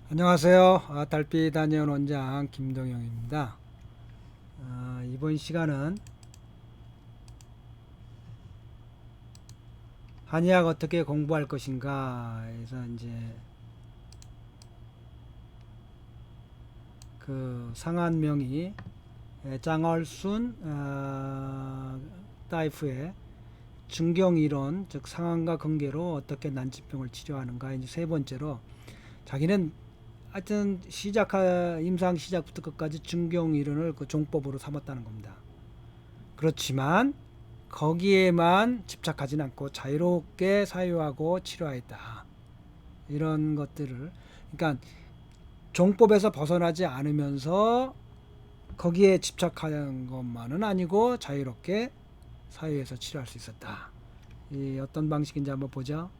안녕하세요. 달빛 한의원 원장 김동영입니다. 이번 시간은 한의학 어떻게 공부할 것인가 해서 이제 그 상한명의 짱얼순 다이프의 중경이론, 즉 상한과 근계로 어떻게 난치병을 치료하는가. 이제 세 번째로 자기는 하여튼 임상 시작부터 끝까지 중경이론을 그 종법으로 삼았다는 겁니다. 그렇지만 거기에만 집착하진 않고 자유롭게 사유하고 치료하였다. 이런 것들을, 그러니까 종법에서 벗어나지 않으면서 거기에 집착하는 것만은 아니고 자유롭게 사유해서 치료할 수 있었다. 이 어떤 방식인지 한번 보죠.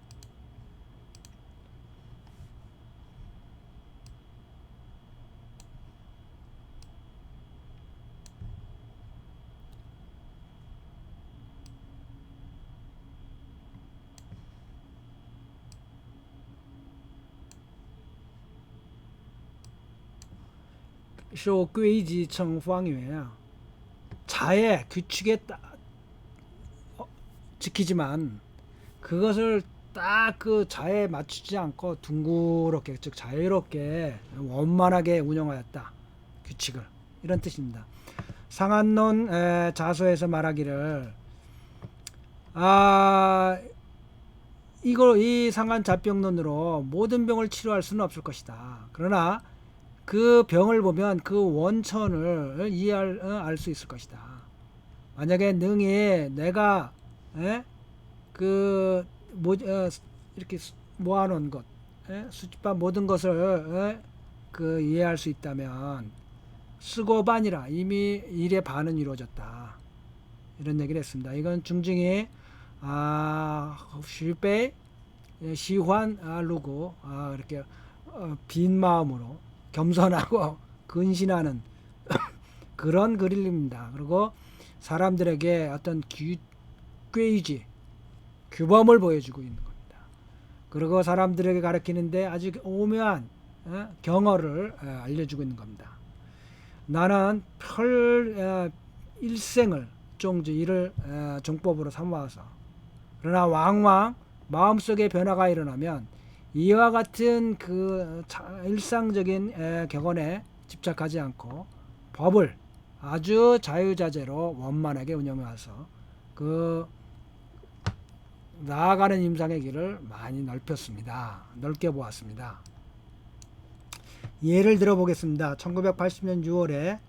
受规矩称方圆啊. 자의 규칙에 지키지만 그것을 딱 그 자에 맞추지 않고 둥그렇게, 즉 자유롭게 원만하게 운영하였다. 규칙을. 이런 뜻입니다. 상한론 자서에서 말하기를 아 이 상한 잡병론으로 모든 병을 치료할 수는 없을 것이다. 그러나 그 병을 보면 그 원천을 알 수 있을 것이다. 만약에 능히 내가 그 이렇게 모아놓은 것, 수집한 모든 것을 그 이해할 수 있다면 쓰고 반이라 이미 일의 반은 이루어졌다. 이런 얘기를 했습니다. 이건 중증이 슈페 시환 루고 이렇게 빈 마음으로 겸손하고 근신하는 그런 그림입니다. 그리고 사람들에게 어떤 꾀이지 규범을 보여주고 있는 겁니다. 그리고 사람들에게 가르치는데 아주 오묘한 경어를 알려주고 있는 겁니다. 나는 일생을 이를 종법으로 삼아서 그러나 왕왕 마음속에 변화가 일어나면 이와 같은 그 일상적인 격언에 집착하지 않고 법을 아주 자유자재로 원만하게 운영해서 그 나아가는 임상의 길을 많이 넓게 보았습니다. 예를 들어 보겠습니다. 1980년 6월에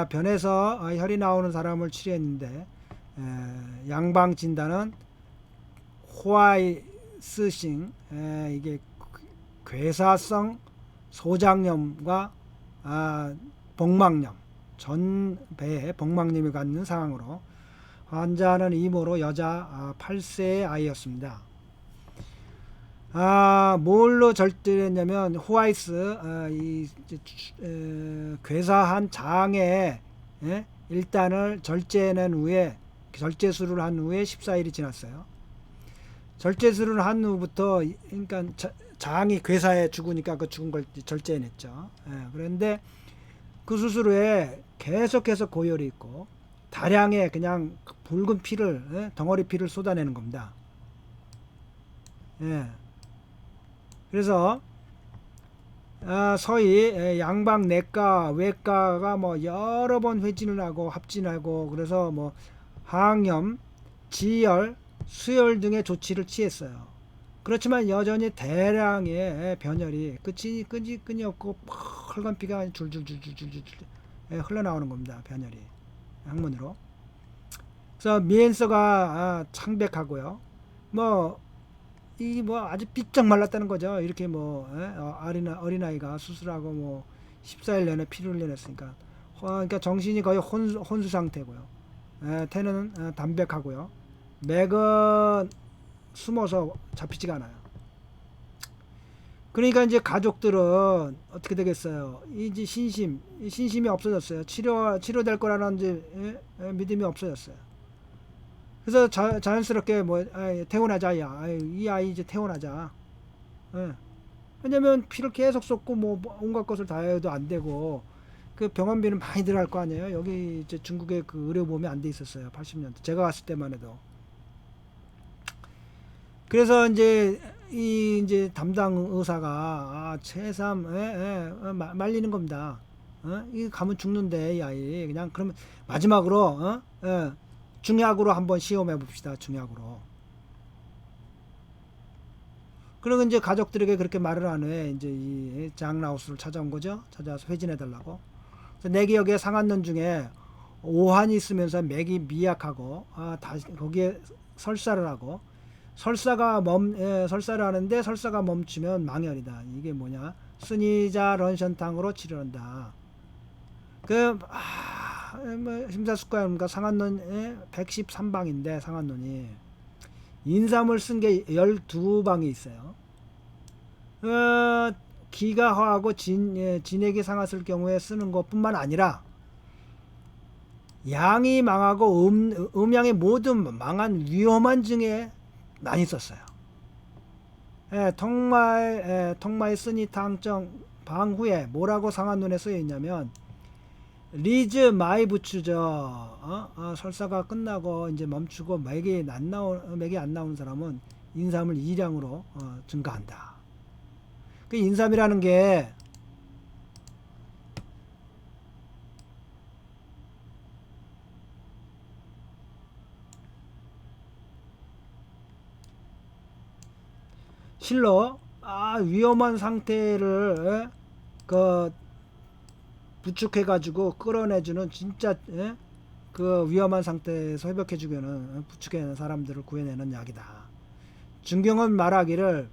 변에서 혈이 나오는 사람을 치료했는데 양방 진단은 호아이스싱, 이게 괴사성 소장염과 복막염, 전 배에 복막염이 갖는 상황으로 환자는 이모로 여자 8세의 아이였습니다. 뭘로 절제했냐면 호아이스 괴사한 장에 일단을 절제해낸 후에 절제술을 한 후에 14일이 지났어요. 절제술을 한 후부터 그러니까 장이 괴사해 죽으니까 그 죽은 걸 절제해냈죠. 그런데 그 수술 후에 계속해서 고열이 있고 다량의 그냥 붉은 피를 덩어리 피를 쏟아내는 겁니다. 그래서 서희 양방 내과 외과가 뭐 여러 번 회진을 하고 합진하고 그래서 뭐 항염, 지열, 수열 등의 조치를 취했어요. 그렇지만 여전히 대량의 변열이 끈이 없고 펄건 피가 줄줄줄줄줄줄 흘러나오는 겁니다. 변열이 항문으로. 그래서 미엔서가 창백하고요. 뭐 아주 삐쩍 말랐다는 거죠. 이렇게 어린아이가 수술하고 뭐 14일 내내 피를 흘려냈으니까 그러니까 정신이 거의 혼수 상태고요. 태는 담백하고요. 맥은 숨어서 잡히지가 않아요. 그러니까 이제 가족들은 어떻게 되겠어요? 이제 신심이 없어졌어요. 치료될 거라는 이제 믿음이 없어졌어요. 그래서 자연스럽게 태어나자, 이 아이 이제 태어나자. 예. 왜냐면 피를 계속 쏟고 뭐 온갖 것을 다 해도 안 되고 그 병원비는 많이 들어갈 거 아니에요. 여기 이제 중국에 그 의료보험이 안 돼 있었어요. 80년대 제가 갔을 때만 해도. 그래서 이제 이 이제 담당 의사가 새삼 말리는 겁니다. 이 가면 죽는데 이 아이 그냥 그러면 마지막으로 중약으로 한번 시험해 봅시다. 중약으로. 그리고 이제 가족들에게 그렇게 말을 한 후에 이제 이 장라우스를 찾아온 거죠. 찾아와서 회진해 달라고. 내 기억에 상한론 중에 오한이 있으면서 맥이 미약하고 다시 거기에 설사를 하고 설사를 하는데 설사가 멈추면 망열이다. 이게 뭐냐? 스니자 런션탕으로 치료한다. 뭐 심사숙고합니까? 상한론 113방인데 상한론이 인삼을 쓴 게 12방이 있어요. 기가 허하고 진액이 상했을 경우에 쓰는 것뿐만 아니라 양이 망하고 음양이 모두 망한 위험한 증에 많이 썼어요. 턱마의 쓰니 탕정 방 후에 뭐라고 상한론에 쓰여 있냐면 리즈 마이 부추저 설사가 끝나고 이제 멈추고 맥이 안 나오는 사람은 인삼을 2량으로 증가한다. 그 인삼이라는 게 실로 위험한 상태를 부축해가지고 끌어내주는 진짜 그 위험한 상태에서 회복해주려는 부축해내는 사람들을 구해내는 약이다. 중경은 말하기를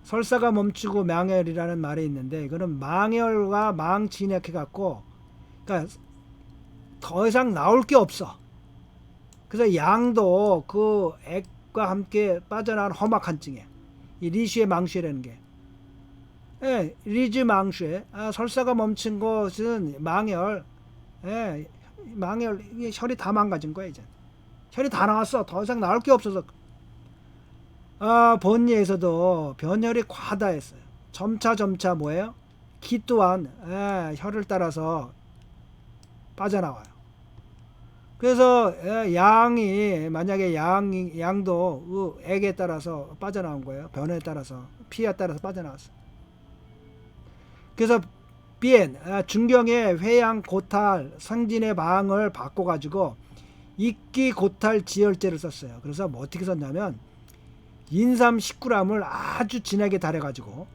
설사가 멈추고 망열이라는 말이 있는데 이거는 망열과 망진액해갖고 그러니까 더 이상 나올 게 없어. 그래서 양도 그 액과 함께 빠져나간 험악한 증에 이 리슈의 망슈라는 게 리즈 망슈에 설사가 멈춘 것은 망열 이게 혈이 다 망가진 거야. 이제 혈이 다 나왔어. 더 이상 나올 게 없어서 본예에서도 변혈이 과다했어요. 점차 뭐예요? 기 또한 혈을 따라서 빠져나와요. 그래서 양이 만약에 양도 액에 따라서 빠져나온 거예요. 변에 따라서 피에 따라서 빠져나왔어요. 그래서 비엔 중경의 회양 고탈 성진의 방을 바꿔가지고 익기 고탈 지혈제를 썼어요. 그래서 뭐 어떻게 썼냐면 인삼 10g을 아주 진하게 달여가지고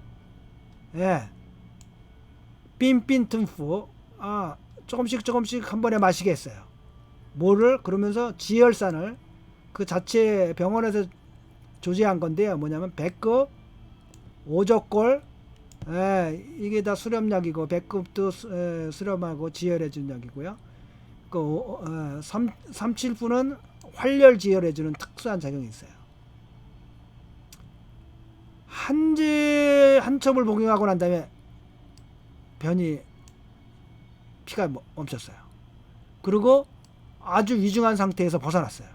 빈빈 틈프 조금씩 한 번에 마시게 했어요. 뭐를 그러면서 지혈산을 그 자체 병원에서 조제한 건데요. 뭐냐면 백급, 오적골 이게 다 수렴약이고 백급도 수렴하고 지혈해주는 약이고요. 그 3,7분은 활혈 지혈해주는 특수한 작용이 있어요. 한 첩을 복용하고 난 다음에 피가 멈췄어요. 그리고 아주 위중한 상태에서 벗어났어요.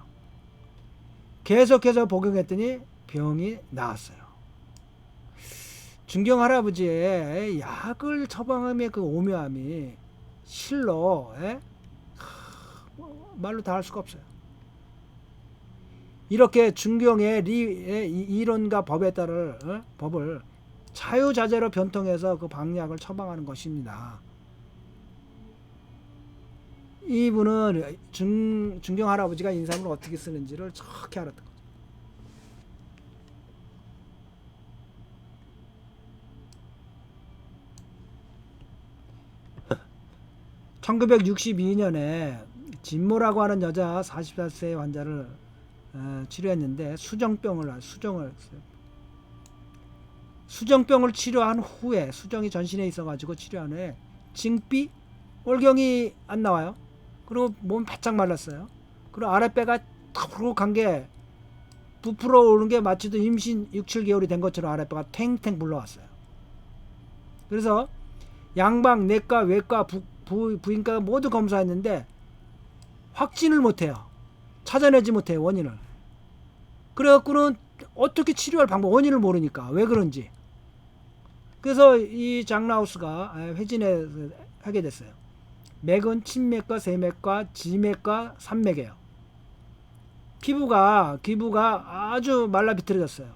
계속해서 복용했더니 병이 나았어요. 중경 할아버지의 약을 처방함의 그 오묘함이 실로 말로 다 할 수가 없어요. 이렇게 중경의 이론과 법을 자유자재로 변통해서 그 방약을 처방하는 것입니다. 이분은 중경 할아버지가 인삼을 어떻게 쓰는지를 정확히 알았던 거죠. 1962년에 진모라고 하는 여자 44세 환자를 치료했는데 수정병을 치료한 후에 수정이 전신에 있어가지고 치료한 후에 징비 올경이 안 나와요. 그리고 몸 바짝 말랐어요. 그리고 아랫배가 턱 게 부풀어 오르는 게 마치도 임신 6, 7개월이 된 것처럼 아랫배가 탱탱 불러왔어요. 그래서 양방, 내과, 외과, 부인과가 모두 검사했는데 확진을 못해요. 찾아내지 못해요, 원인을. 그래갖고는 어떻게 치료할 방법, 원인을 모르니까 왜 그런지. 그래서 이 장라우스가 회진하게 됐어요. 맥은 친맥과 세맥과 지맥과 산맥이에요. 기부가 아주 말라 비틀어졌어요.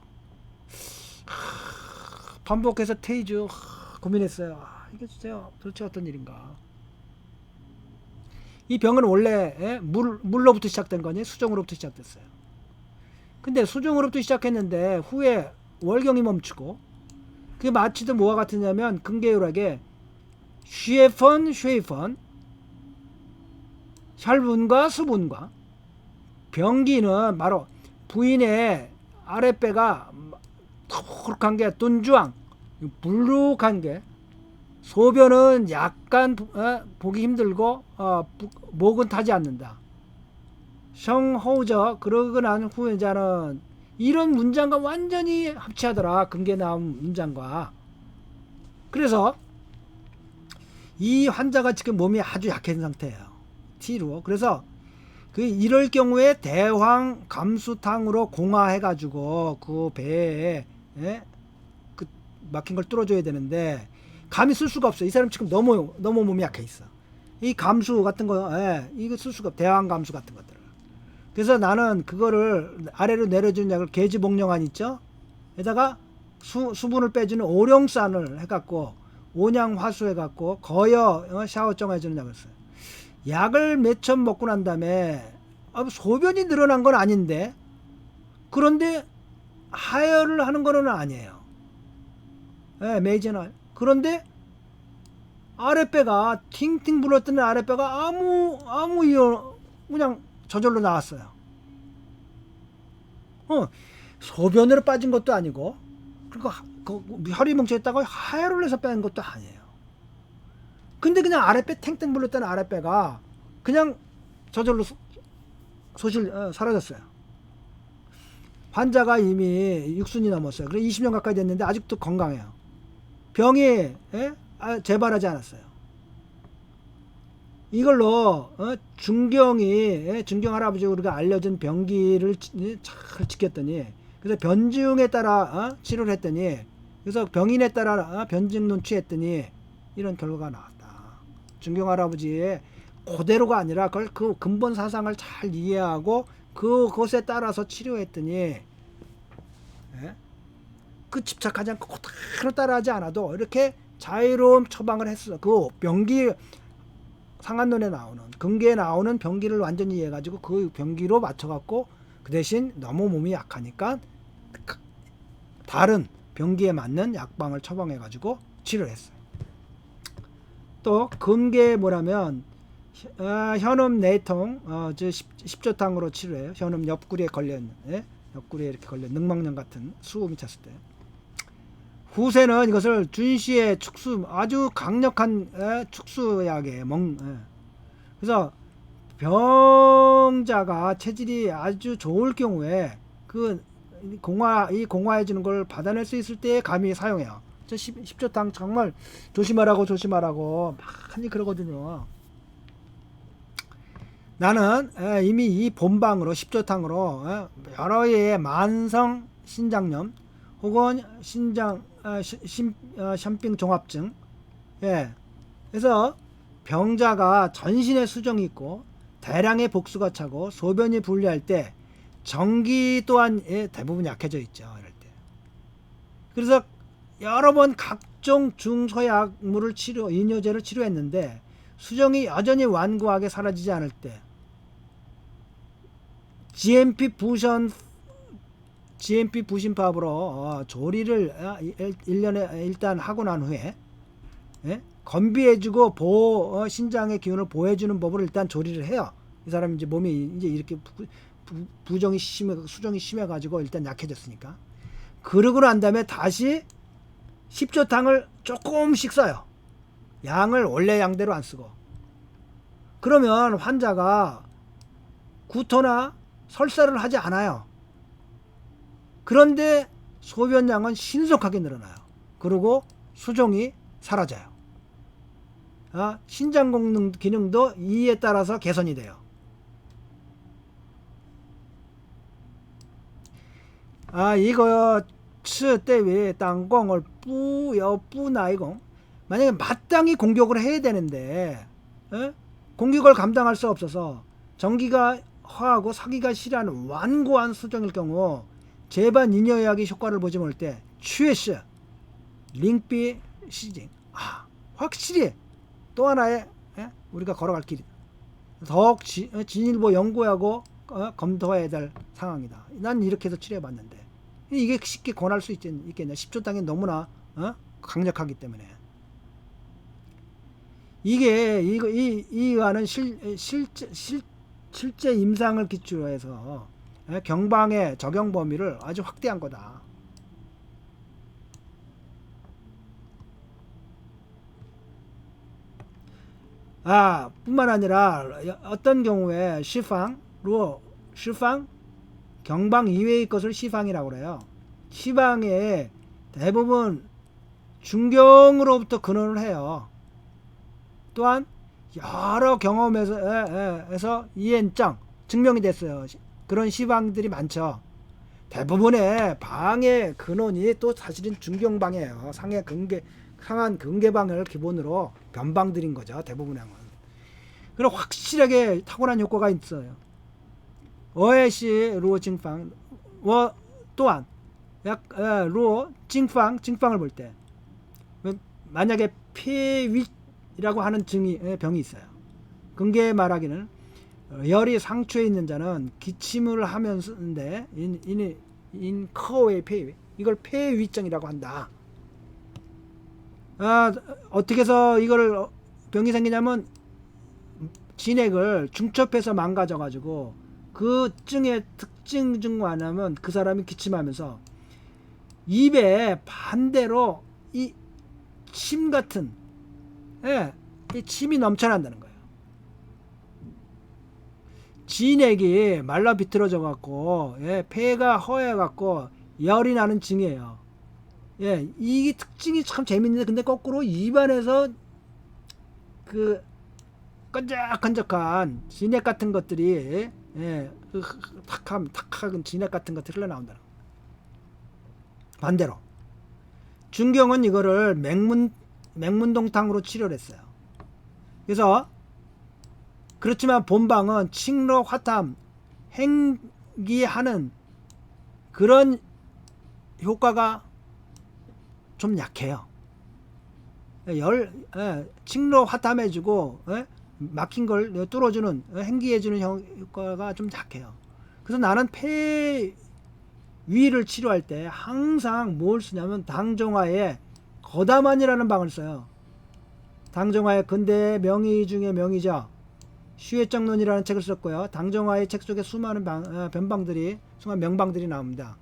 반복해서 테이즈 고민했어요. 이게 진짜 도대체 어떤 일인가. 이 병은 원래 물로부터 시작된 거니 수정으로부터 시작됐어요. 근데 수정으로부터 시작했는데 후에 월경이 멈추고 그게 마치도 뭐와 같으냐면 근계율하게 쉐이펀 혈분과 수분과 병기는 바로 부인의 아랫배가 톡한 게 뚠주황 불룩한 게 소변은 약간 보기 힘들고 목은 타지 않는다. 성호저 그러고 난 후에자는 이런 문장과 완전히 합치하더라. 근게 나온 문장과. 그래서 이 환자가 지금 몸이 아주 약해진 상태예요. T로. 그래서 이럴 경우에 대황 감수탕으로 공화해가지고 그 배에 그 막힌 걸 뚫어줘야 되는데 감이 쓸 수가 없어. 이 사람 지금 너무 몸이 약해 있어. 이 감수 같은 거, 이거 쓸 수가 없어. 대황 감수 같은 것들을. 그래서 나는 그거를 아래로 내려주는 약을 계지복령안 있죠? 에다가 수분을 빼주는 오룡산을 해갖고 온양화수 해갖고 거여 샤워정 해주는 약을 써요. 약을 몇 첩 먹고 난 다음에 소변이 늘어난 건 아닌데 그런데 하혈을 하는 거는 아니에요. 메이저널. 그런데 아랫배가 팅팅 불었던 아랫배가 아무 이유 그냥 저절로 나왔어요. 소변으로 빠진 것도 아니고 그리고 혈이 뭉쳐있다고 하혈을 해서 뺀 것도 아니에요. 근데 그냥 아랫배 탱탱 불렀던 아랫배가 그냥 저절로 사라졌어요. 환자가 이미 60이 넘었어요. 그래서 20년 가까이 됐는데 아직도 건강해요. 병이 재발하지 않았어요. 이걸로 중경 할아버지가 우리가 알려준 병기를 잘 지켰더니 그래서 변증에 따라 치료를 했더니 그래서 병인에 따라 변증 논취했더니 이런 결과가 나왔다. 중경 할아버지의 그대로가 아니라 그걸 그 근본 사상을 잘 이해하고 그것에 따라서 치료했더니 그 집착하지 않고 그대로 따라하지 않아도 이렇게 자유로운 처방을 했어. 그 병기 상한론에 나오는 근계에 나오는 병기를 완전히 이해해가지고 그 병기로 맞춰갖고 그 대신 너무 몸이 약하니까 다른 병기에 맞는 약방을 처방해가지고 치료를 했어요. 또 근계에 뭐라면 현음 내통 십조탕으로 치료해요. 현음 옆구리에 걸려있는 옆구리에 이렇게 걸려 능망령 같은 수음이 찼을 때. 후세는 이것을 준시의 축수 아주 강력한 축수약에 그래서 병자가 체질이 아주 좋을 경우에 이 공화해 주는 걸 받아낼 수 있을 때 감히 사용해요. 10조탕 정말 조심하라고 많이 그러거든요. 나는 이미 이 본방으로 10조탕으로 여러 개의 만성 신장염 혹은 샴핑 종합증 그래서 병자가 전신에 수정이 있고 대량의 복수가 차고 소변이 분리할 때 정기 또한 대부분 약해져 있죠. 이럴 때. 그래서 여러 번 각종 중서약물을 이뇨제를 치료했는데 수정이 여전히 완고하게 사라지지 않을 때 GMP 부신법으로 조리를 1년에 일단 하고 난 후에 건비해주고 신장의 기운을 보호해주는 법으로 일단 조리를 해요. 이 사람이 이제 몸이 이제 이렇게 수정이 심해가지고 일단 약해졌으니까. 그러고 난 다음에 다시 10조탕을 조금씩 써요. 양을 원래 양대로 안 쓰고. 그러면 환자가 구토나 설사를 하지 않아요. 그런데 소변량은 신속하게 늘어나요. 그리고 수종이 사라져요. 신장 기능도 이에 따라서 개선이 돼요. 이거 츠 때위 땅공을 뿌여 뿌나이공 만약에 마땅히 공격을 해야 되는데 공격을 감당할 수 없어서 전기가 허하고 사기가 싫어하는 완고한 수정일 경우 제반 인여약이 효과를 보지 못할 때 취에시 링비 시징 확실히 또 하나의 우리가 걸어갈 길이다. 더욱 진일보 연구하고 검토해야 될 상황이다. 난 이렇게 해서 치료해봤는데 이게 쉽게 권할 수 있겠냐. 10초 땅이 너무나 강력하기 때문에 이게 이 의안은 실제 임상을 기초로 해서 경방의 적용 범위를 아주 확대한 거다. 뿐만 아니라 어떤 경우에 시방 경방 이외의 것을 시방이라고 그래요. 시방에 대부분 중경으로부터 근원을 해요. 또한 여러 경험에서 이엔장 증명이 됐어요. 그런 시방들이 많죠. 대부분의 방의 근원이 또 사실은 중경방이에요. 상한 근계방을 기본으로 변방들인 거죠. 대부분의 항은. 그리고 확실하게 탁월한 효과가 있어요. 어에시 루어 징팡 또한 루어 징팡을 볼 때 만약에 폐윗이라고 하는 병이 있어요. 근계에 말하기는 열이 상추에 있는 자는 기침을 하면서인데 인 커의 폐윗 이걸 폐윗증이라고 한다. 어떻게 해서 이걸 병이 생기냐면 진액을 중첩해서 망가져 가지고 그 증의 특징 중 하나면 그 사람이 기침하면서 입에 반대로 이 침 같은 이 침이 넘쳐난다는 거예요. 진액이 말라 비틀어져 갖고 폐가 허해 갖고 열이 나는 증이에요. 이 특징이 참 재밌는데 근데 거꾸로 입안에서 그 끈적끈적한 진액 같은 것들이 탁한 진액 같은 것들이 흘러나온다는 거예요. 반대로 중경은 이거를 맹문동탕으로 치료를 했어요. 그래서 그렇지만 본방은 칭로 화탐 행기하는 그런 효과가 좀 약해요. 칭로 화탐해주고 막힌 걸 뚫어주는 행기해주는 효과가 좀 약해요. 그래서 나는 폐위를 치료할 때 항상 뭘 쓰냐면 당종화의 거다만이라는 방을 써요. 당종화의 근대 명의 중에 명의죠. 슈에정론이라는 책을 썼고요. 당종화의 책 속에 수많은 변방들이 수많은 명방들이 나옵니다.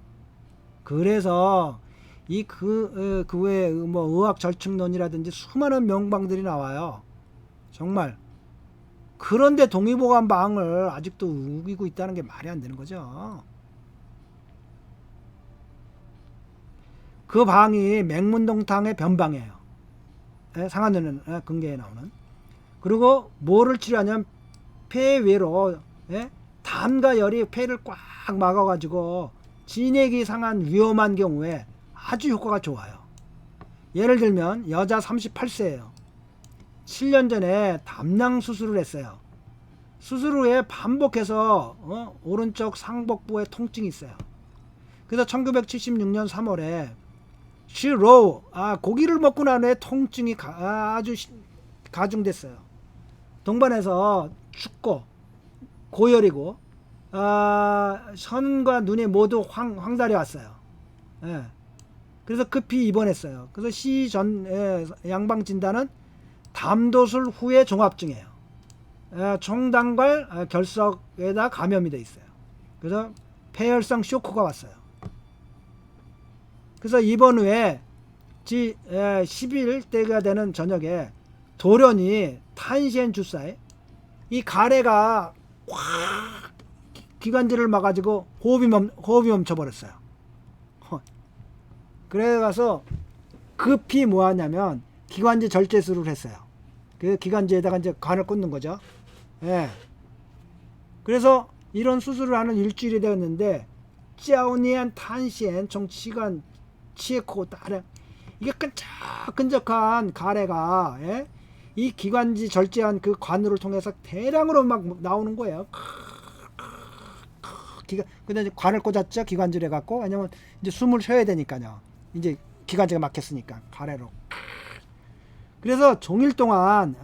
그래서 그 외에 뭐 의학 절충론이라든지 수많은 명방들이 나와요. 정말. 그런데 동의보감 방을 아직도 우기고 있다는 게 말이 안 되는 거죠. 그 방이 맹문동탕의 변방이에요. 상한되는 근계에 나오는. 그리고 뭐를 치료하냐면 폐외로 담과 열이 폐를 꽉 막아가지고 진액이 상한 위험한 경우에 아주 효과가 좋아요. 예를 들면 여자 38세예요. 7년 전에 담낭 수술을 했어요. 수술 후에 반복해서 오른쪽 상복부에 통증이 있어요. 그래서 1976년 3월에 시로우 고기를 먹고 난 후에 통증이 아주 가중됐어요. 동반해서 춥고 고열이고 선과 눈이 모두 황달이 왔어요. 그래서 급히 입원했어요. 그래서 시전 양방 진단은 담도술 후의 종합증이에요. 총당갈 결석에다 감염이 돼 있어요. 그래서 폐혈성 쇼크가 왔어요. 그래서 입원 후에 10일 때가 되는 저녁에 돌연히 탄시엔 주사에 이 가래가 확 기관지를 막아가지고 호흡이 멈춰버렸어요. 그래가서 급히 뭐 하냐면 기관지 절제술을 했어요. 그 기관지에다가 이제 관을 꽂는 거죠. 그래서 이런 수술을 하는 일주일이 되었는데 짜오니안 탄시엔 총 시간 치에코 다량 이게 끈적끈적한 가래가 예? 이 기관지 절제한 그 관우를 통해서 대량으로 막 나오는 거예요. 근데 관을 꽂았죠 기관지를 해갖고 왜냐면 이제 숨을 쉬어야 되니까요. 이제 기관지가 막혔으니까 가래로. 그래서 종일 동안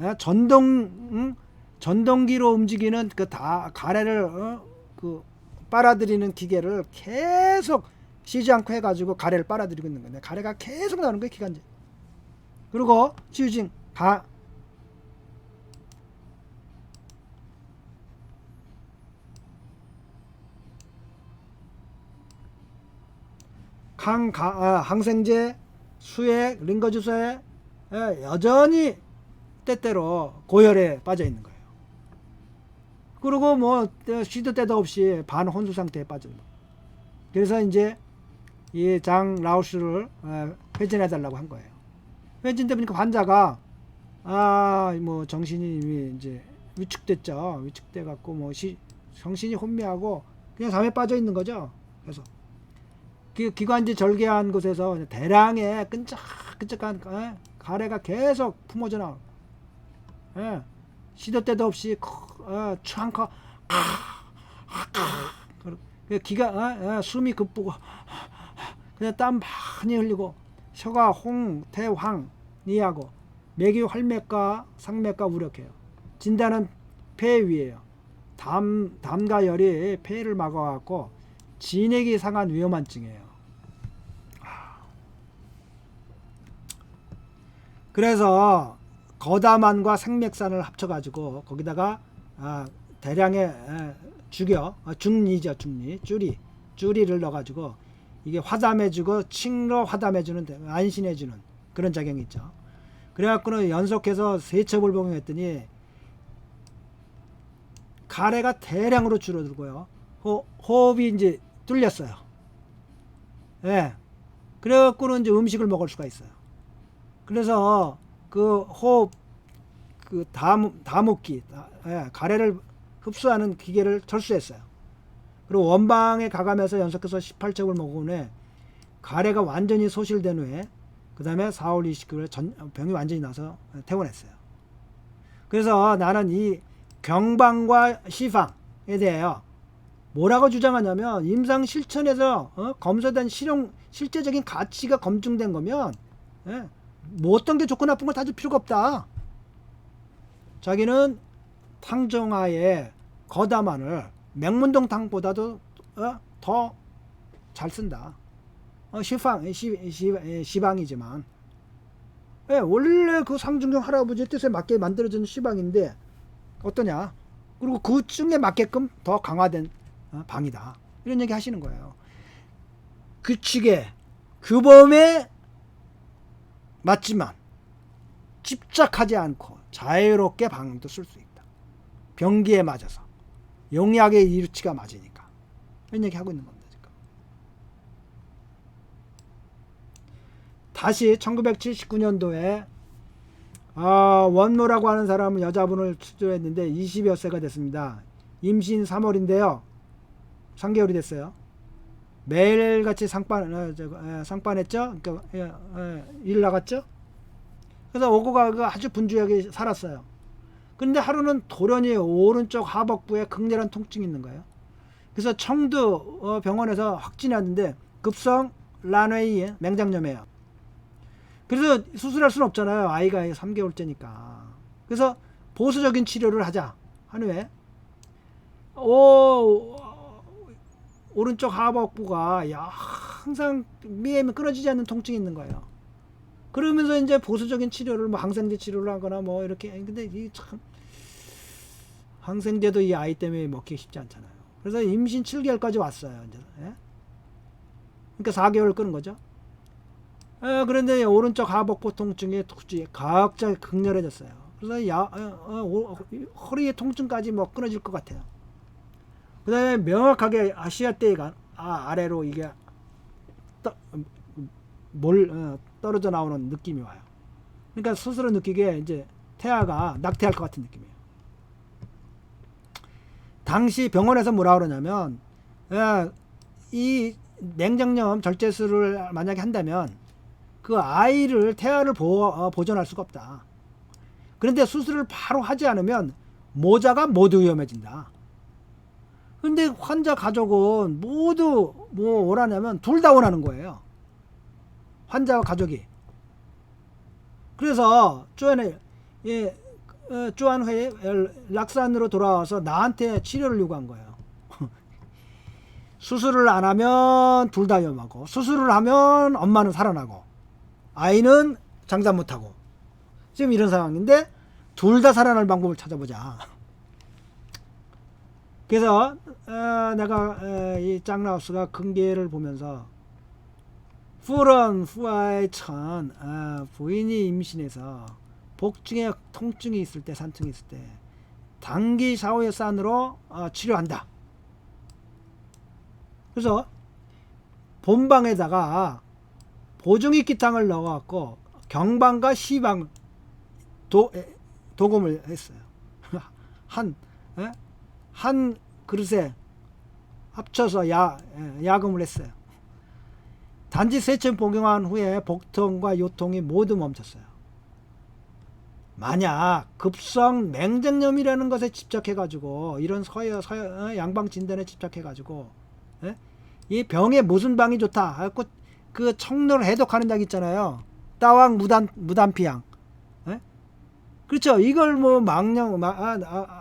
전동기로 움직이는 그 다 가래를 그 빨아들이는 기계를 계속 쉬지 않고 해가지고 가래를 빨아들이고 있는 건데 가래가 계속 나오는 거예요 기관지. 그리고 치유징 항생제, 수액, 링거주사에 여전히 때때로 고열에 빠져 있는 거예요. 그리고 뭐 시도 때도 없이 반혼수 상태에 빠져요. 그래서 이제 이 장 라오스를 회진해 달라고 한 거예요. 회진돼 보니까 환자가 뭐 정신이 이미 이제 위축됐죠. 위축돼 갖고 뭐 정신이 혼미하고 그냥 잠에 빠져 있는 거죠. 그래서 기관지 절개한 곳에서 대량의 끈적끈적한 가래가 계속 품어져 나와. 시도 때도 없이 추한커 기가 숨이 급부고 그냥 땀 많이 흘리고 혀가 홍, 태, 황, 니하고 맥이 활맥과 상맥과 우력해요. 진단은 폐위예요. 담과 열이 폐를 막아갖고 진액이 상한 위험한증이에요. 그래서 거담환과 생맥산을 합쳐가지고 거기다가 대량의 중리죠. 쭈리를 넣어가지고 이게 화담해주고 칭로 화담해주는 안신해주는 그런 작용이 있죠. 그래갖고는 연속해서 3첩을 복용했더니 가래가 대량으로 줄어들고요. 호흡이 이제 뚫렸어요. 예. 그래갖고는 이제 음식을 먹을 수가 있어요. 그래서 그 호흡, 그 다목기, 가래를 흡수하는 기계를 철수했어요. 그리고 원방에 가감해서 연속해서 18첩을 먹은 후에 가래가 완전히 소실된 후에 그 다음에 4월 29일에 병이 완전히 나서 퇴원했어요. 그래서 나는 이 경방과 시방에 대하여 뭐라고 주장하냐면 임상 실천에서 검사된 실제적인 가치가 검증된 거면 뭐 어떤 게 좋고 나쁜 걸 따질 필요가 없다. 자기는 탕정하의 거담환을 맹문동 탕보다도 더 잘 쓴다. 시방이지만 원래 그 상중경 할아버지의 뜻에 맞게 만들어진 시방인데 어떠냐. 그리고 그 쯤에 맞게끔 더 강화된 방이다. 이런 얘기 하시는 거예요. 규칙에 규범에 맞지만 집착하지 않고 자유롭게 방도 쓸 수 있다. 병기에 맞아서 용약의 이루치가 맞으니까 이런 얘기 하고 있는 겁니다. 지금. 다시 1979년도에 원모라고 하는 사람은 여자분을 추조했는데 20여 세가 됐습니다. 임신 3월인데요. 3개월이 됐어요. 매일같이 상반했죠. 그러니까 일 나갔죠. 그래서 오고 가고 아주 분주하게 살았어요. 그런데 하루는 돌연히 오른쪽 하복부에 극렬한 통증이 있는 거예요. 그래서 청두 병원에서 확진했는데 급성 란웨이 맹장염이에요. 그래서 수술할 수는 없잖아요. 아이가 3개월째니까. 그래서 보수적인 치료를 하자 한 후에 오른쪽 하복부가 항상 미에면 끊어지지 않는 통증이 있는 거예요. 그러면서 이제 보수적인 치료를 뭐 항생제 치료를 하거나 뭐 이렇게. 근데 이 참 항생제도 이 아이 때문에 먹기 쉽지 않잖아요. 그래서 임신 7개월까지 왔어요. 이제. 그러니까 4개월 끊은 거죠. 그런데 오른쪽 하복부 통증이 갑자기 극렬해졌어요. 그래서 허리의 통증까지 뭐 끊어질 것 같아요. 그 다음에 명확하게 아시아대가 아래로 이게 떨어져 나오는 느낌이 와요. 그러니까 스스로 느끼기에 이제 태아가 낙태할 것 같은 느낌이에요. 당시 병원에서 뭐라 그러냐면 이 맹장염 절제술을 만약에 한다면 그 아이를 태아를 보존할 수가 없다. 그런데 수술을 바로 하지 않으면 모자가 모두 위험해진다. 근데 환자 가족은 모두 뭐 원하냐면 둘 다 원하는 거예요. 환자와 가족이. 그래서 쭈안회 락산으로 돌아와서 나한테 치료를 요구한 거예요. 수술을 안 하면 둘 다 위험하고, 수술을 하면 엄마는 살아나고 아이는 장사 못하고, 지금 이런 상황인데 둘 다 살아날 방법을 찾아보자. 그래서 내가 이 짱라우스가 근계를 보면서 후런 후아이천 부인이 임신해서 복중에 통증이 있을 때, 산증이 있을 때 단기 샤오예산으로 치료한다. 그래서 본방에다가 보증이기탕을 넣어갖고 경방과 시방 도금을 했어요. 한 그릇에 합쳐서 야금을 했어요. 단지 세천 복용한 후에 복통과 요통이 모두 멈췄어요. 만약 급성 맹장염이라는 것에 집착해가지고, 이런 양방 진단에 집착해가지고, 이 병에 무슨 방이 좋다 하고 그 청로를 해독하는 약 있잖아요. 따왕 무단피양. 그렇죠. 이걸 뭐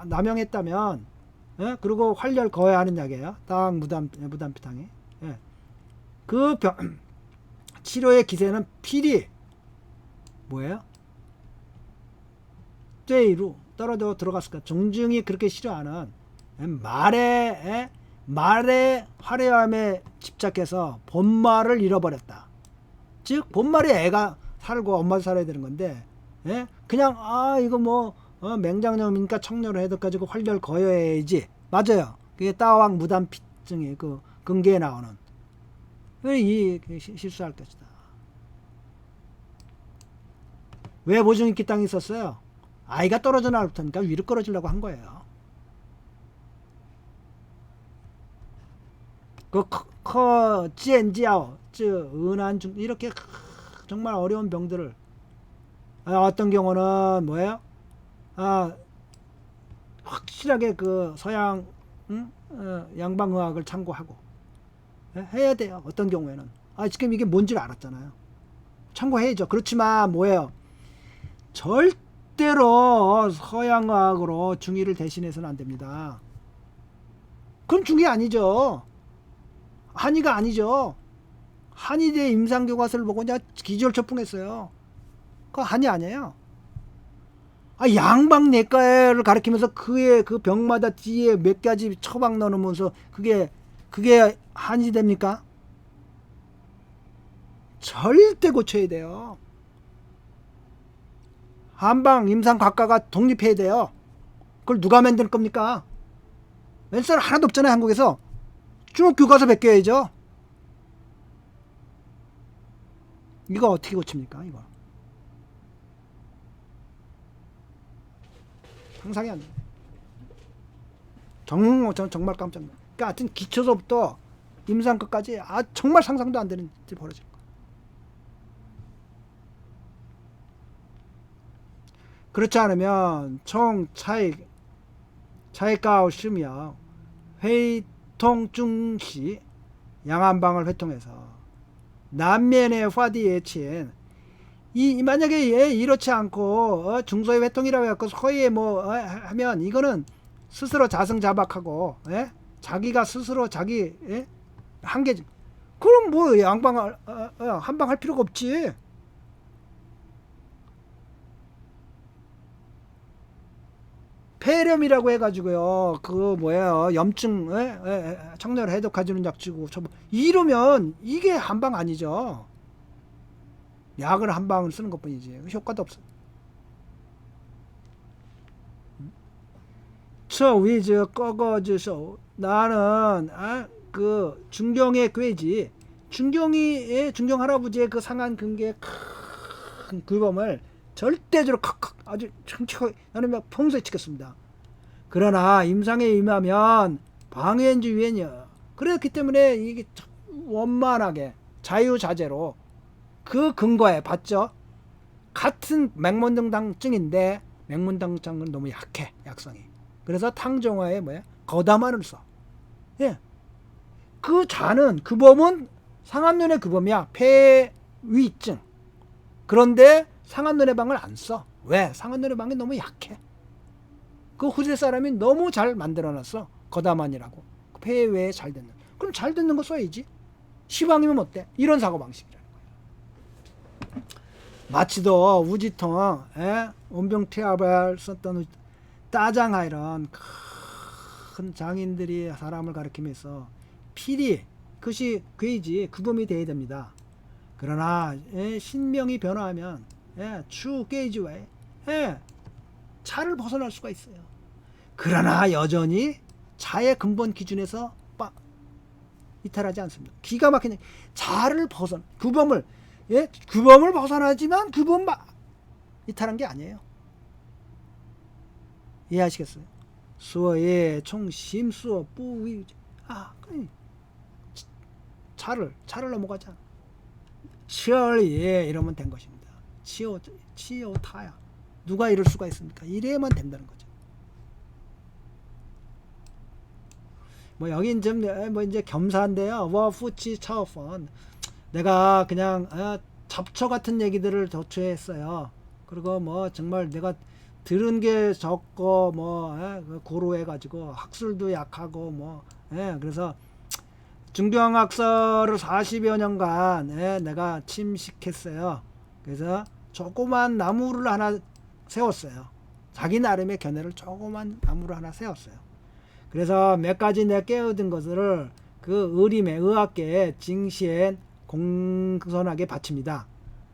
남용했다면, 그리고 활혈 거해하는 약이에요. 따왕 무단피탕이. 그 치료의 기세는 필히 뭐예요? 뇌로 떨어져 들어갔을까? 중증이 그렇게 싫어하는 말의 화려함에 집착해서 본말을 잃어버렸다. 즉 본말이 애가 살고 엄마도 살아야 되는 건데, 그냥 이거 뭐 맹장염이니까 청료를 해도 활혈 거여야지. 맞아요. 그게 따왕 무단피증이 그 근계에 나오는 실수할 것이다. 왜 보증익기 땅이 있었어요? 아이가 떨어져 나올 테니까 위로 끌어주려고 한 거예요. 찌엔지아오, 은한중, 이렇게 정말 어려운 병들을, 어떤 경우는 뭐예요? 확실하게 그 서양 양방의학을 참고하고 해야 돼요. 어떤 경우에는 지금 이게 뭔지를 알았잖아요. 참고해야죠. 그렇지만 뭐예요? 절대로 서양의학으로 중의를 대신해서는 안 됩니다. 그럼 중의 아니죠. 한의가 아니죠. 한의대 임상교과서를 보고 그냥 기절초풍했어요. 그거 한의 아니에요. 양방내과를 가리키면서 그 병마다 뒤에 몇 가지 처방 넣으면서 그게 한의 됩니까? 절대 고쳐야 돼요. 한방 임상학과가 독립해야 돼요. 그걸 누가 만들 겁니까? 왼살 하나도 없잖아요. 한국에서. 쭉 교과서 베껴야죠. 이거 어떻게 고칩니까? 이거 상상이 안 돼. 정말 깜짝 놀랐어요. 그러니까 하여튼 기초서부터 임상끝까지 정말 상상도 안 되는 일이 벌어진 거예요. 그렇지 않으면 총 차이가오 시며 회통중시 양한방을 회통해서 남면의 화디에 친 만약에 이렇지 않고 중소의 회통이라고 해갖고 서희에 하면 이거는 스스로 자승자박하고 자기가 스스로 자기 한계. 그럼 뭐 양방 한방 할 필요가 없지. 폐렴이라고 해가지고요, 그 뭐예요, 염증 청렬 해독해주는 약 주고 이러면 이게 한방 아니죠. 약을 한 방을 쓰는 것뿐이지 효과도 없어. 위즈 꺼거즈쇼. 나는 그 중경의 괴지, 중경 할아버지의 그 상한 근계의 큰 굴범을 절대적으로 아주 끔찍하게 나는 평소에 지켰습니다. 그러나 임상에 임하면 방해인지 유행이야. 그렇기 때문에 이게 원만하게 자유자재로 그 근거에 봤죠. 같은 맹문등당증인데 맹문등당증은 너무 약해, 약성이. 그래서 탕정화에 뭐야? 거담안을 써. 예. 그 좌는 그 범은 상한눈의 그 범이야. 폐위증. 그런데 상한눈의 방을 안 써. 왜? 상한눈의 방이 너무 약해. 그 후세 사람이 너무 잘 만들어놨어. 거담안이라고. 폐외에 잘 듣는. 그럼 잘 듣는 거 써야지. 시방이면 어때? 이런 사고방식이라는 거야. 마치도 우지통, 온병태압을 썼던 따장하이런 큰 장인들이 사람을 가르치면서 필히 그것이 괴이지 구범이 돼야 됩니다. 그러나 신명이 변화하면 추 깨지와에 차를 벗어날 수가 있어요. 그러나 여전히 자의 근본 기준에서 이탈하지 않습니다. 기가 막히네. 자를 벗어나 규범을 규범을 벗어나지만 규범 이탈한 게 아니에요. 이해하시겠어요? 수어의 총심 수어 뿌위 차를 넘어가자. 치얼예 이러면 된 것입니다. 치오 타야 누가 이럴 수가 있습니까? 이래야만 된다는 거죠. 뭐 여긴 좀 뭐 이제 겸사한데요. 워푸치 차오펀 내가 그냥 잡초 같은 얘기들을 도취했어요. 그리고 뭐 정말 내가 들은 게 적고 뭐 고루해가지고 학술도 약하고 뭐 그래서 중경학설을 40여 년간 내가 침식했어요. 그래서 조그만 나무를 하나 세웠어요. 자기 나름의 견해를 조그만 나무를 하나 세웠어요. 그래서 몇 가지 내 깨어든 것을 그 의림의 의학계에 징시엔 공손하게 바칩니다.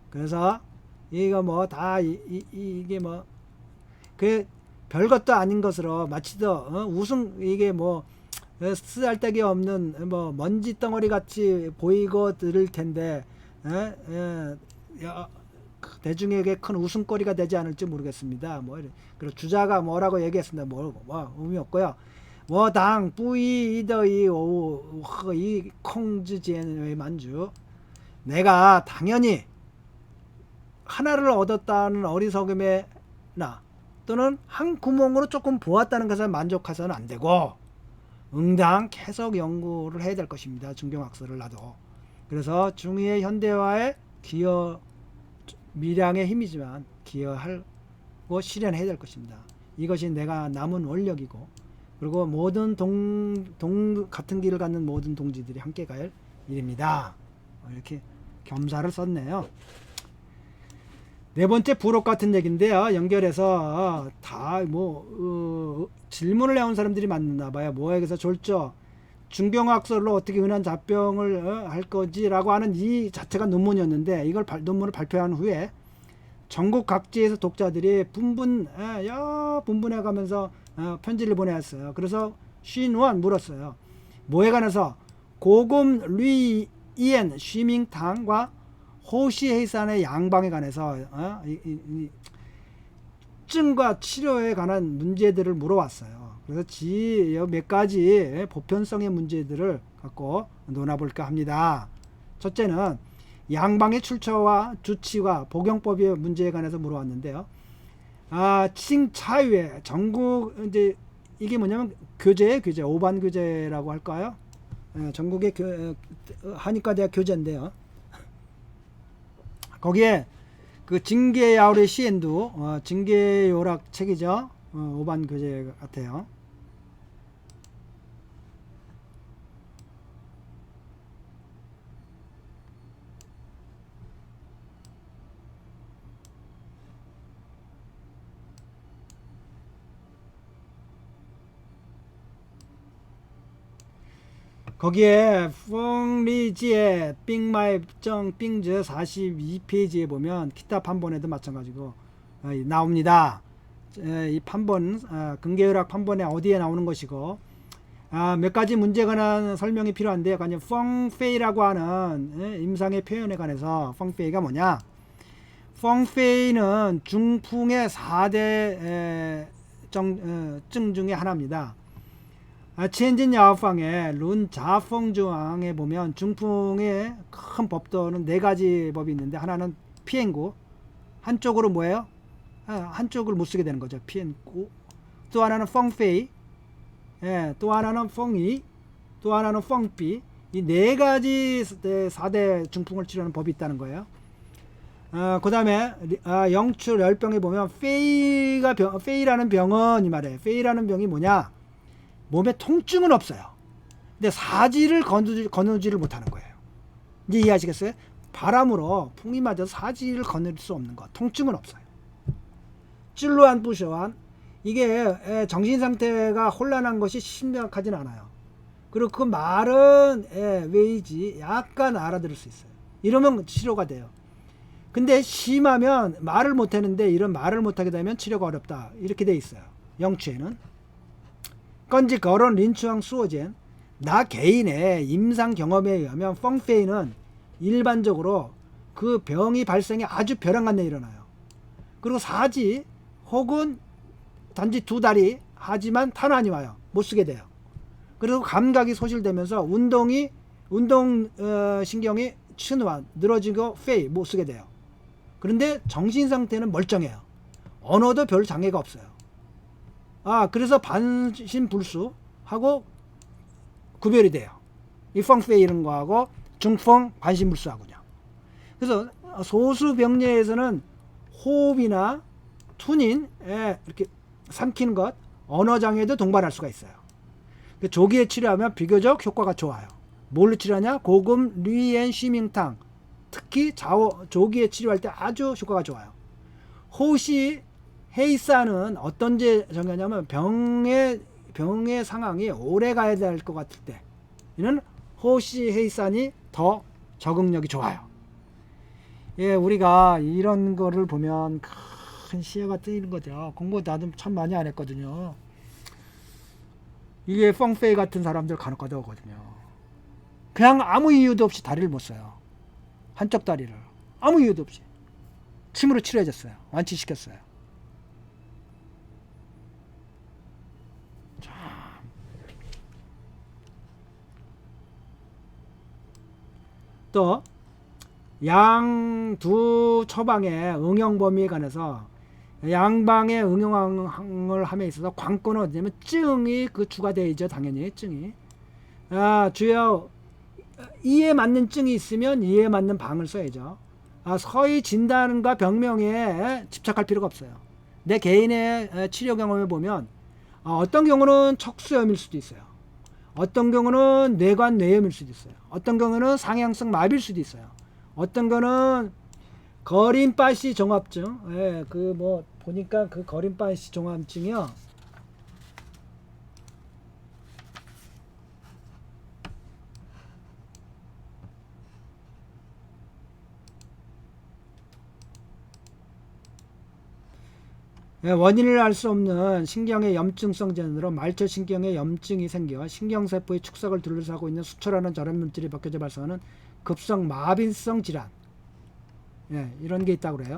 그래서 이거 뭐 다 이게 뭐 그 별것도 아닌 것으로 마치도 이게 뭐 쓰잘데기 없는 뭐 먼지 덩어리 같이 보이고 들을 텐데 대중에게 큰 웃음거리가 되지 않을지 모르겠습니다. 뭐 그리고 주자가 뭐라고 얘기했습니다. 뭐 의미 없고요. 당 뿌이 이더이 오이 콩즈지엔의 만주 내가 당연히 하나를 얻었다는 어리석음에 또는 한 구멍으로 조금 보았다는 것에 만족해서는 안 되고 응당 계속 연구를 해야 될 것입니다. 중경학설을 놔도. 그래서 중의의 현대화에 미량의 힘이지만 기여하고 실현해야 될 것입니다. 이것이 내가 남은 원력이고 그리고 모든 같은 길을 갖는 모든 동지들이 함께 갈 일입니다. 이렇게 겸사를 썼네요. 네 번째 부록 같은 얘기인데요. 연결해서 다 질문을 해온 사람들이 많나 봐요. 뭐에게서 졸죠. 중경학설로 어떻게 은한 잡병을 할 거지라고 하는 이 자체가 논문이었는데 이걸 논문을 발표한 후에 전국 각지에서 독자들이 분분해 가면서 편지를 보내왔어요. 그래서 쉰원 물었어요. 뭐에 관해서 고금 류이엔 쉬밍탕과 호시해산의 양방에 관해서 증과 치료에 관한 문제들을 물어왔어요. 그래서 몇 가지 보편성의 문제들을 갖고 논해볼까 합니다. 첫째는 양방의 출처와 주치와 복용법의 문제에 관해서 물어왔는데요. 칭차유의 전국 이제 이게 뭐냐면 교재 오반 교재라고 할까요? 전국의 한의과대학 교재인데요. 거기에 그 징계야울의 시엔도 징계요락 책이죠. 오반 교재 같아요. 거기에 펑리지의 빙마이정 빙즈 42페이지에 보면 기타 판본에도 마찬가지고 나옵니다. 이 판본 근계혈학 판본에 어디에 나오는 것이고 몇 가지 문제에 관한 설명이 필요한데요. 펑페이라고 하는 임상의 표현에 관해서 펑페이가 뭐냐? 펑페이는 중풍의 4대 증 중에 하나입니다. 치엔진 야오팡의 룬 자펑주앙에 보면 중풍의 큰 법도는 네 가지 법이 있는데 하나는 피엔고 한쪽으로 뭐예요? 한쪽을 못 쓰게 되는 거죠. 피엔고 또 하나는 펑페이 또 하나는 펑이 또 하나는 펑비 이 네 가지 4대 중풍을 치료하는 법이 있다는 거예요. 그 다음에 영출 열병에 보면 페이라는 병은 이 말이에요. 페이라는 병이 뭐냐? 몸에 통증은 없어요. 근데 사지를 거느지를 못하는 거예요. 이제 이해하시겠어요? 바람으로 풍이 맞아서 사지를 거느릴 수 없는 것. 통증은 없어요. 찔로한 부셔한 이게 정신 상태가 혼란한 것이 심각하진 않아요. 그리고 그 말은 왜이지 약간 알아들을 수 있어요. 이러면 치료가 돼요. 근데 심하면 말을 못하는데 이런 말을 못하게 되면 치료가 어렵다. 이렇게 돼 있어요. 영추에는. 건지 거론 린추앙 수어젠 나 개인의 임상 경험에 의하면 펑페이는 일반적으로 그 병이 발생이 아주 벼랑간에 일어나요. 그리고 사지 혹은 단지 두 다리 하지만 탄환이 와요. 못 쓰게 돼요. 그리고 감각이 소실되면서 운동 신경이 춘화 늘어지고 페이 못 쓰게 돼요. 그런데 정신 상태는 멀쩡해요. 언어도 별 장애가 없어요. 그래서 반신불수하고 구별이 돼요. 이 펑페이 이런 거하고 중펑 반신불수하고요. 그래서 소수 병리에서는 호흡이나 툰인 이렇게 삼키는 것, 언어 장애도 동반할 수가 있어요. 조기에 치료하면 비교적 효과가 좋아요. 뭘로 치료하냐? 고금 리엔 쉬밍탕 특히 조기에 치료할 때 아주 효과가 좋아요. 호시 헤이사는 어떤 정하냐면 병의 상황이 오래 가야 될 것 같을 때 이는 호시 헤이산이 더 적응력이 좋아요. 우리가 이런 거를 보면 큰 시야가 뜨이는 거죠. 공부 나도 참 많이 안 했거든요. 이게 펑페이 같은 사람들 간혹가다 오거든요. 그냥 아무 이유도 없이 다리를 못 써요. 한쪽 다리를 아무 이유도 없이 침으로 치료해줬어요. 완치시켰어요. 또 양 두 처방의 응용 범위에 관해서 양방의 응용을 함에 있어서 관건은 어디냐면 증이 그 주가 되죠. 당연히 증이 주요 이에 맞는 증이 있으면 이에 맞는 방을 써야죠. 서의 진단과 병명에 집착할 필요가 없어요. 내 개인의 치료 경험을 보면 어떤 경우는 척수염일 수도 있어요. 어떤 경우는 뇌관 뇌염일 수도 있어요. 어떤 경우는 상향성 마비일 수도 있어요. 어떤 경우는 거림바시 종합증, 보니까 그 거림바시 종합증이요. 원인을 알 수 없는 신경의 염증성 질환으로 말초신경에 염증이 생겨 신경세포의 축삭을 둘러싸고 있는 수초라는 저런 물질이 벗겨져 발생하는 급성 마빈성 질환. 이런 게 있다고 그래요.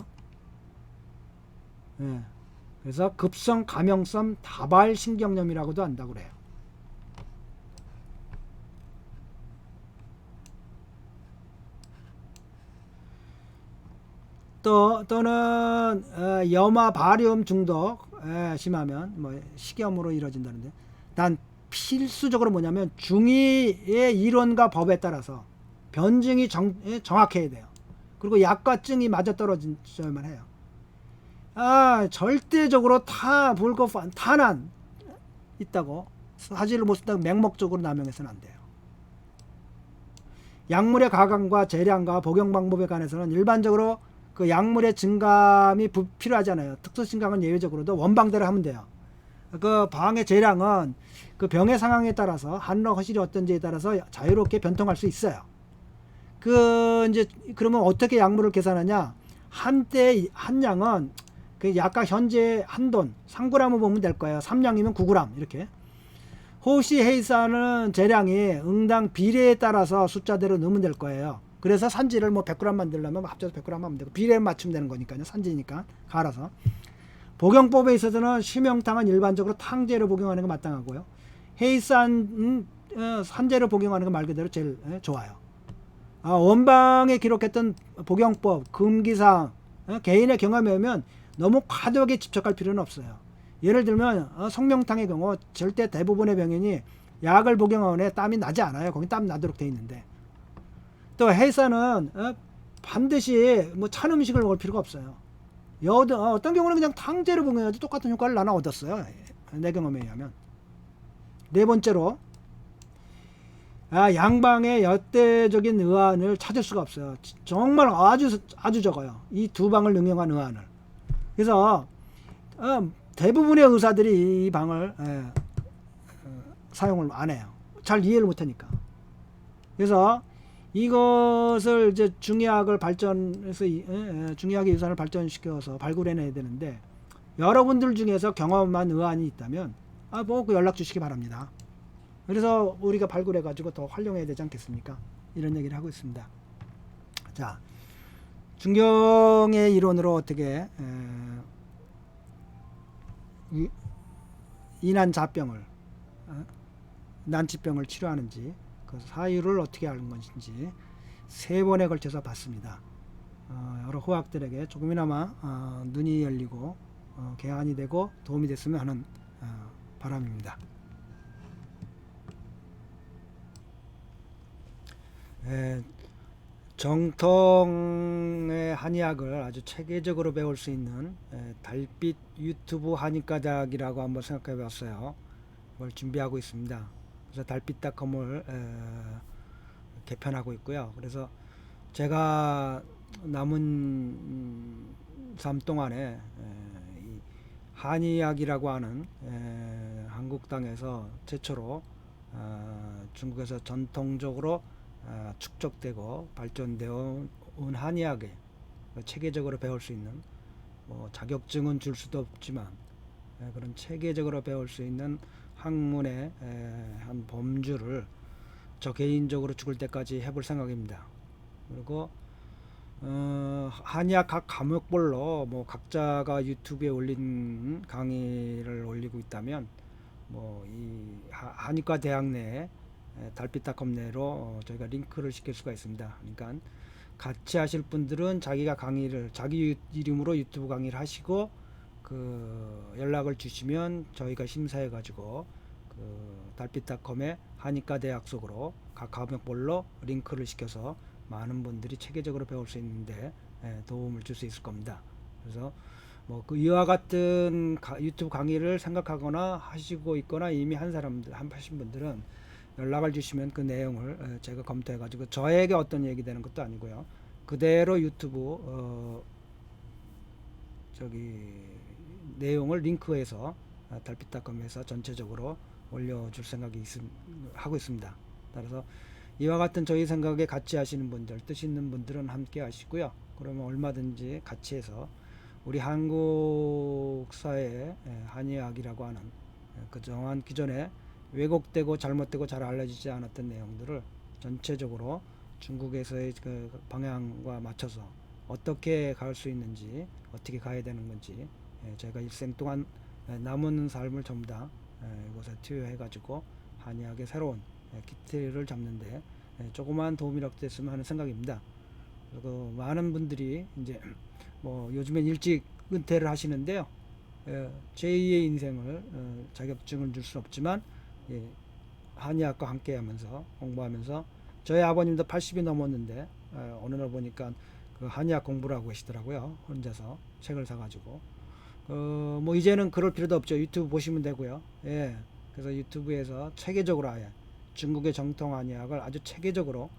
그래서 급성 감염성 다발 신경염이라고도 한다고 그래요. 또는 염화 바리움 중독 심하면 식염으로 이루어진다는데 난 필수적으로 뭐냐면 중의의 이론과 법에 따라서 변증이 정확해야 돼요. 그리고 약과 증이 맞아떨어져야만 해요. 절대적으로 불거판 탄환 있다고 사지를 못 쓴다고 맹목적으로 남용해서는 안 돼요. 약물의 가강과 재량과 복용 방법에 관해서는 일반적으로 그 약물의 증감이 필요하잖아요. 특수증감은 예외적으로도 원방대로 하면 돼요. 그 방의 재량은 그 병의 상황에 따라서 한로 허실이 어떤지에 따라서 자유롭게 변통할 수 있어요. 그러면 어떻게 약물을 계산하냐? 한때 한 양은 그 약가 현재 한돈 3g을 보면 될 거예요. 3량이면 9g 이렇게. 호시 헤이사는 재량이 응당 비례에 따라서 숫자대로 넣으면 될 거예요. 그래서 산지를 100g 만들려면 합쳐서 100g 하면 되고 비례 맞추면 되는 거니까요. 산지니까 갈아서. 복용법에 있어서는 심형탕은 일반적으로 탕제로 복용하는 게 마땅하고요. 해이산 산재를 복용하는 거 말 그대로 제일 좋아요. 원방에 기록했던 복용법, 금기사항, 개인의 경험에 의하면 너무 과도하게 집착할 필요는 없어요. 예를 들면 성명탕의 경우 절대 대부분의 병인이 약을 복용한 후에 땀이 나지 않아요. 거기 땀 나도록 돼 있는데. 또 해산은 반드시 뭐 찬 음식을 먹을 필요가 없어요. 어떤 경우는 그냥 탕제를 복용해도 똑같은 효과를 나는 얻었어요. 내 경험에 의하면. 네 번째로 양방의 역대적인 의안을 찾을 수가 없어요. 정말 아주 적어요. 이 두 방을 응용한 의안을. 그래서 대부분의 의사들이 이 방을 사용을 안 해요. 잘 이해를 못하니까. 그래서 이것을 이제 중의학을 발전해서 중의학의 유산을 발전시켜서 발굴해내야 되는데, 여러분들 중에서 경험한 의안이 있다면 뭐 연락 주시기 바랍니다. 그래서 우리가 발굴해 가지고 더 활용해야 되지 않겠습니까? 이런 얘기를 하고 있습니다. 자, 중경의 이론으로 어떻게 이난자병을 난치병을 치료하는지, 그 사유를 어떻게 하는 것인지 3번에 걸쳐서 봤습니다. 여러 후학들에게 조금이나마 눈이 열리고 개안이 되고 도움이 됐으면 하는 바람입니다. 정통의 한의학을 아주 체계적으로 배울 수 있는 달빛 유튜브 한의과학이라고 한번 생각해 봤어요. 그걸 준비하고 있습니다. 그래서 달빛닷컴을 개편하고 있고요. 그래서 제가 남은 삶 동안에 이 한의학이라고 하는 한국 땅에서 최초로 중국에서 전통적으로 축적되고 발전되어 온 한의학에 체계적으로 배울 수 있는, 뭐 자격증은 줄 수도 없지만 그런 체계적으로 배울 수 있는 학문의 한 범주를 저 개인적으로 죽을 때까지 해볼 생각입니다. 그리고 한의학 각 과목별로 뭐 각자가 유튜브에 올린 강의를 올리고 있다면, 뭐 이 한의과 대학 내에 달빛닷컴 내로 저희가 링크를 시킬 수가 있습니다. 그러니까 같이 하실 분들은 자기가 강의를 자기 이름으로 유튜브 강의를 하시고 그 연락을 주시면 저희가 심사해 가지고 그 달빛닷컴의 한의과 대학 속으로 각 과목별로 링크를 시켜서 많은 분들이 체계적으로 배울 수 있는데 도움을 줄 수 있을 겁니다. 그래서 뭐 그 이와 같은 유튜브 강의를 생각하거나 하시고 있거나 이미 하신 분들은 연락을 주시면 그 내용을 제가 검토해 가지고, 저에게 어떤 얘기 되는 것도 아니고요, 그대로 유튜브 내용을 링크해서 달빛닷컴에서 전체적으로 올려줄 생각이 하고 있습니다. 따라서 이와 같은 저희 생각에 같이 하시는 분들, 뜻 있는 분들은 함께 하시고요. 그러면 얼마든지 같이 해서 우리 한국 사회의 한의학이라고 하는 그동안 기존에 왜곡되고 잘못되고 잘 알려지지 않았던 내용들을 전체적으로 중국에서의 그 방향과 맞춰서 어떻게 갈 수 있는지, 어떻게 가야 되는 건지, 제가 일생 동안 남은 삶을 전부 다 이곳에 투여해 가지고 한의학의 새로운 기틀을 잡는데 조그마한 도움이라도 됐으면 하는 생각입니다. 그리고 많은 분들이 이제 뭐 요즘엔 일찍 은퇴를 하시는데요, 제2의 인생을 자격증을 줄 수 없지만 한의학과 함께 하면서 공부하면서, 저희 아버님도 80이 넘었는데 어느 날 보니까 그 한의학 공부를 하고 계시더라고요. 혼자서 책을 사가지고. 뭐 이제는 그럴 필요도 없죠. 유튜브 보시면 되고요. 그래서 유튜브에서 체계적으로 아예 중국의 정통 한의학을 아주 체계적으로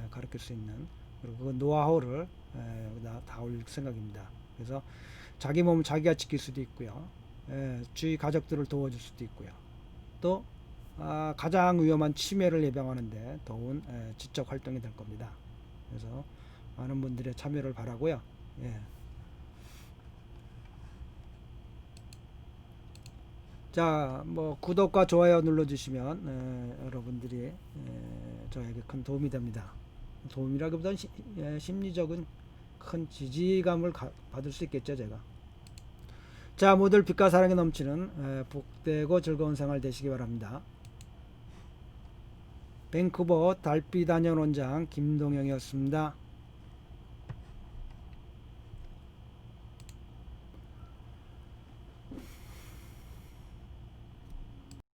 가르칠 수 있는, 그리고 그 노하우를 여기다 다 올릴 생각입니다. 그래서 자기 몸을 자기가 지킬 수도 있고요, 주위 가족들을 도와줄 수도 있고요, 또 가장 위험한 치매를 예방하는데 도운 지적 활동이 될 겁니다. 그래서 많은 분들의 참여를 바라고요. 자, 뭐 구독과 좋아요 눌러주시면 여러분들이 저에게 큰 도움이 됩니다. 도움이라기보다는 심리적인 큰 지지감을 받을 수 있겠죠, 제가. 자, 모두 빛과 사랑이 넘치는 복되고 즐거운 생활 되시기 바랍니다. 밴쿠버 달빛 안전원장 김동영이었습니다.